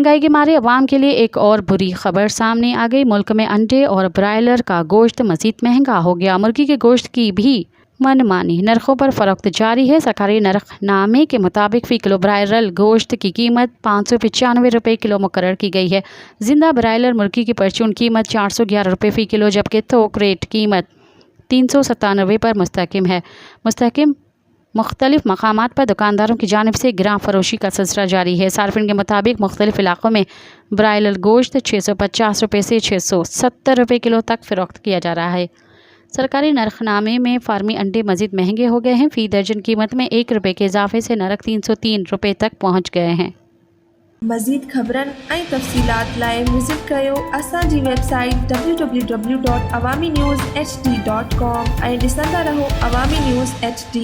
महंगाई के मारे अवाम के लिए एक और बुरी खबर सामने आ गई। मुल्क में अंडे और ब्रायलर का गोश्त मज़ीद महंगा हो गया। मुर्गी के गोश्त की भी मनमानी नरखों पर फरोख्त जारी है। सरकारी नरखनामे के मुताबिक फ़ी किलो ब्रायलर गोश्त की कीमत 595 रुपये किलो मुकर्रर की गई है। जिंदा ब्रायलर मुर्गी की परचून कीमत 411 रुपये फ़ी किलो, जबकि थोक रेट कीमत 397 पर मुस्तहकिम है। मुख्तलिफ मकामात पर दुकानदारों की जानिब से गिरां फरोशी का सिलसिला जारी है। सार्फिन के मुताबिक मुख्तलिफ इलाकों में ब्रायलर गोश्त 650 रुपये से 670 रुपये किलो तक फ़रोख्त किया जा रहा है। सरकारी नरखनामे में फार्मी अंडे मज़ीद महंगे हो गए हैं। फ़ी दर्जन कीमत में 1 रुपये के इजाफे से नरक 303 रुपये तक पहुँच गए हैं। मज़ीद ख़बरनि ऐं तफ़सीलात लाइ विज़िट कयो असांजी वेबसाइट www.awamiNewsHD.com ऐं ॾिसंदा रहो अवामी न्यूज़ HD।